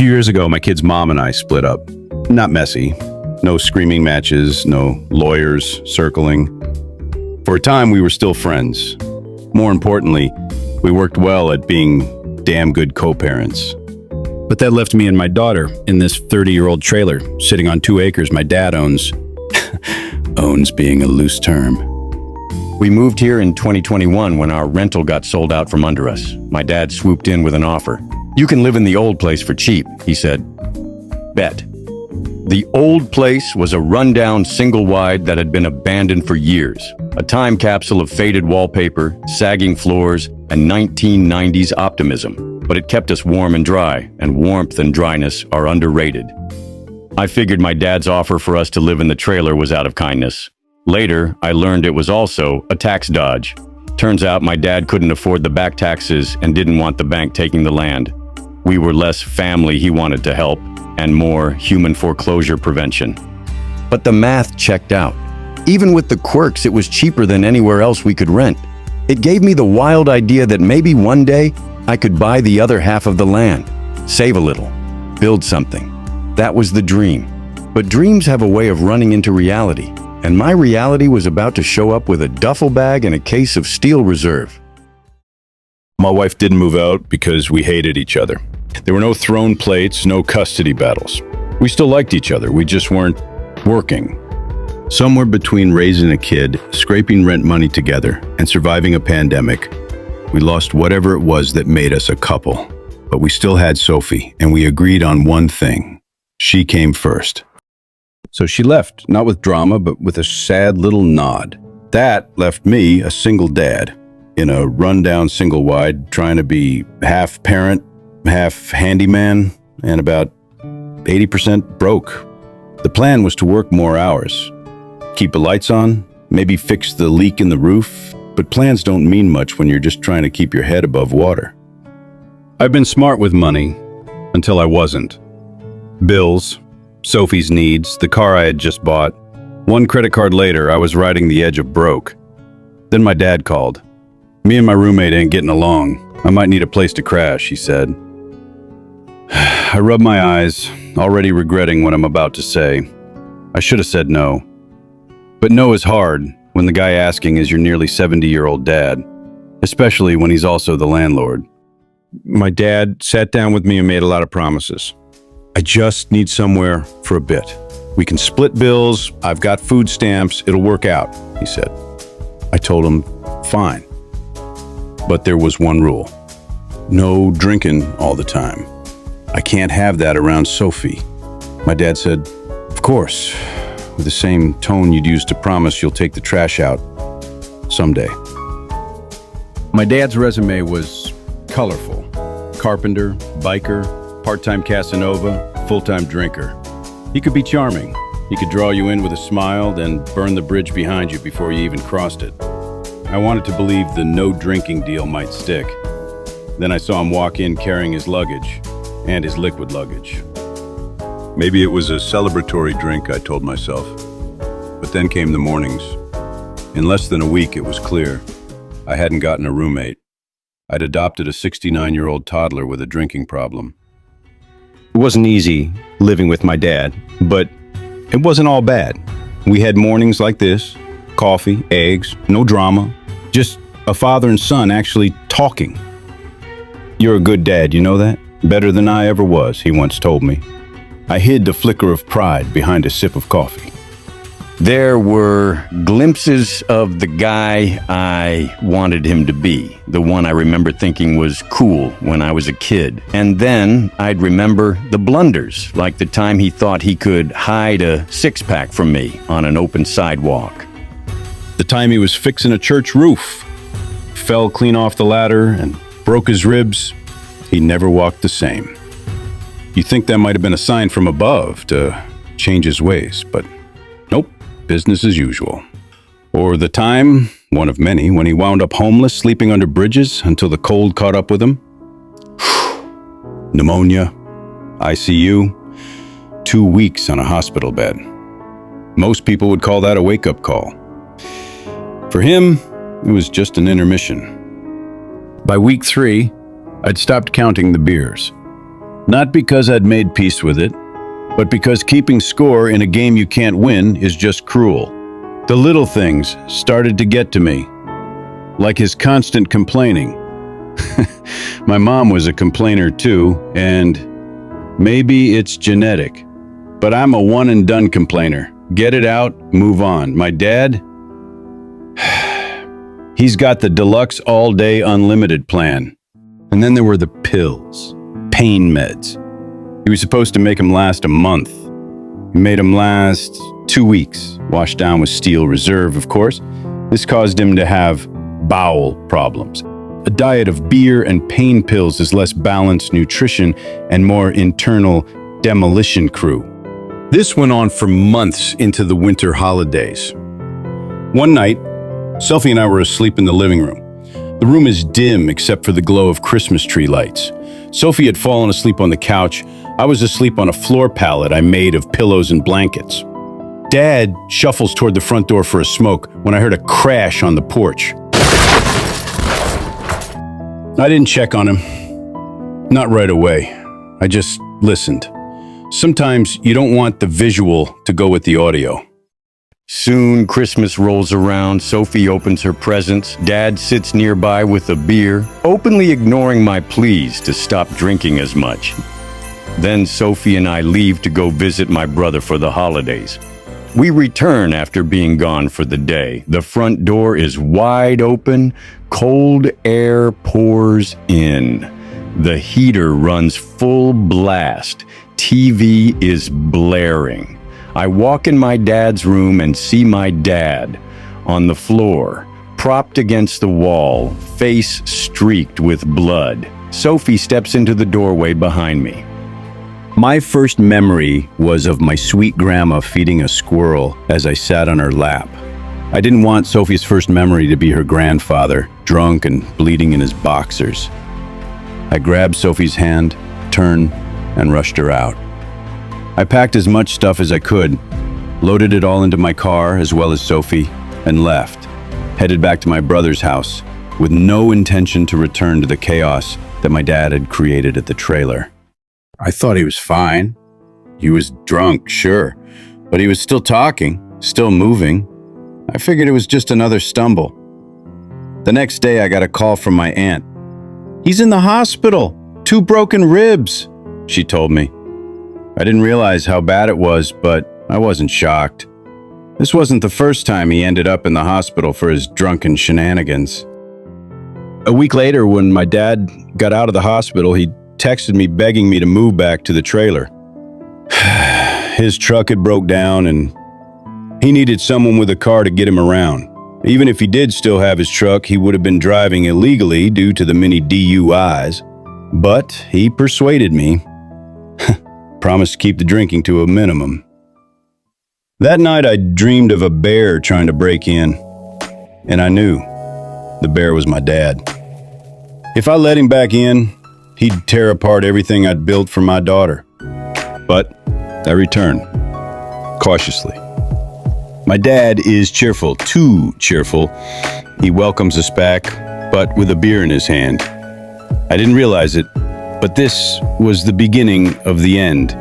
few years ago, my kid's mom and I split up. Not messy. No screaming matches, no lawyers circling. For a time, we were still friends. More importantly, we worked well at being damn good co-parents. But that left me and my daughter in this 30-year-old trailer, sitting on 2 acres my dad owns. Owns being a loose term. We moved here in 2021 when our rental got sold out from under us. My dad swooped in with an offer. "You can live in the old place for cheap," he said. Bet. The old place was a rundown single-wide that had been abandoned for years. A time capsule of faded wallpaper, sagging floors, and 1990s optimism. But it kept us warm and dry, and warmth and dryness are underrated. I figured my dad's offer for us to live in the trailer was out of kindness. Later, I learned it was also a tax dodge. Turns out my dad couldn't afford the back taxes and didn't want the bank taking the land. We were less family he wanted to help, and more human foreclosure prevention. But the math checked out. Even with the quirks, it was cheaper than anywhere else we could rent. It gave me the wild idea that maybe one day I could buy the other half of the land, save a little, build something. That was the dream. But dreams have a way of running into reality, and my reality was about to show up with a duffel bag and a case of Steel Reserve. My wife didn't move out because we hated each other. There were no throne plates, no custody battles. We still liked each other, we just weren't working. Somewhere between raising a kid, scraping rent money together, and surviving a pandemic, we lost whatever it was that made us a couple. But we still had Sophie, and we agreed on one thing. She came first. So she left, not with drama, but with a sad little nod. That left me a single dad, in a rundown single-wide, trying to be half parent, half handyman, and about 80% broke. The plan was to work more hours, keep the lights on, maybe fix the leak in the roof, but plans don't mean much when you're just trying to keep your head above water. I've been smart with money until I wasn't. Bills, Sophie's needs, the car I had just bought. One credit card later, I was riding the edge of broke. Then my dad called. "Me and my roommate ain't getting along. I might need a place to crash," he said. I rubbed my eyes, already regretting what I'm about to say. I should have said no. But no is hard when the guy asking is your nearly 70-year-old dad, especially when he's also the landlord. My dad sat down with me and made a lot of promises. "I just need somewhere for a bit. We can split bills, I've got food stamps, it'll work out," he said. I told him, fine. But there was one rule. No drinking all the time. I can't have that around Sophie. My dad said, "Of course," with the same tone you'd use to promise you'll take the trash out someday. My dad's resume was colorful. Carpenter, biker, part-time Casanova, full-time drinker. He could be charming. He could draw you in with a smile, then burn the bridge behind you before you even crossed it. I wanted to believe the no drinking deal might stick. Then I saw him walk in carrying his luggage, and his liquid luggage. Maybe it was a celebratory drink, I told myself. But then came the mornings. In less than a week, it was clear. I hadn't gotten a roommate. I'd adopted a 69-year-old toddler with a drinking problem. It wasn't easy living with my dad, but it wasn't all bad. We had mornings like this, coffee, eggs, no drama, just a father and son actually talking. "You're a good dad, you know that? Better than I ever was," he once told me. I hid the flicker of pride behind a sip of coffee. There were glimpses of the guy I wanted him to be, the one I remember thinking was cool when I was a kid. And then I'd remember the blunders, like the time he thought he could hide a six-pack from me on an open sidewalk. The time he was fixing a church roof, fell clean off the ladder and broke his ribs. He never walked the same. You think that might have been a sign from above to change his ways, but nope, business as usual. Or the time, one of many, when he wound up homeless, sleeping under bridges until the cold caught up with him. Pneumonia, ICU, 2 weeks on a hospital bed. Most people would call that a wake-up call. For him, it was just an intermission. By week 3, I'd stopped counting the beers. Not because I'd made peace with it, but because keeping score in a game you can't win is just cruel. The little things started to get to me, like his constant complaining. My mom was a complainer too, and maybe it's genetic, but I'm a one-and-done complainer. Get it out, move on. My dad, he's got the deluxe all-day unlimited plan. And then there were the pills, pain meds. He was supposed to make them last a month. He made them last 2 weeks, washed down with Steel Reserve, of course. This caused him to have bowel problems. A diet of beer and pain pills is less balanced nutrition and more internal demolition crew. This went on for months into the winter holidays. One night, Sophie and I were asleep in the living room. The room is dim except for the glow of Christmas tree lights. Sophie had fallen asleep on the couch. I was asleep on a floor pallet I made of pillows and blankets. Dad shuffles toward the front door for a smoke when I heard a crash on the porch. I didn't check on him. Not right away. I just listened. Sometimes you don't want the visual to go with the audio. Soon Christmas rolls around, Sophie opens her presents, Dad sits nearby with a beer, openly ignoring my pleas to stop drinking as much. Then Sophie and I leave to go visit my brother for the holidays. We return after being gone for the day. The front door is wide open, cold air pours in. The heater runs full blast. TV is blaring. I walk in my dad's room and see my dad on the floor, propped against the wall, face streaked with blood. Sophie steps into the doorway behind me. My first memory was of my sweet grandma feeding a squirrel as I sat on her lap. I didn't want Sophie's first memory to be her grandfather, drunk and bleeding in his boxers. I grabbed Sophie's hand, turned, and rushed her out. I packed as much stuff as I could, loaded it all into my car as well as Sophie, and left, headed back to my brother's house with no intention to return to the chaos that my dad had created at the trailer. I thought he was fine. He was drunk, sure, but he was still talking, still moving. I figured it was just another stumble. The next day, I got a call from my aunt. "He's in the hospital, 2 broken ribs," she told me. I didn't realize how bad it was, but I wasn't shocked. This wasn't the first time he ended up in the hospital for his drunken shenanigans. A week later, when my dad got out of the hospital, he texted me begging me to move back to the trailer. His truck had broke down and he needed someone with a car to get him around. Even if he did still have his truck, he would have been driving illegally due to the many DUIs. But he persuaded me. Promised to keep the drinking to a minimum. That night I dreamed of a bear trying to break in, and I knew the bear was my dad. If I let him back in, he'd tear apart everything I'd built for my daughter. But I returned, cautiously. My dad is cheerful, too cheerful. He welcomes us back, but with a beer in his hand. I didn't realize it, but this was the beginning of the end.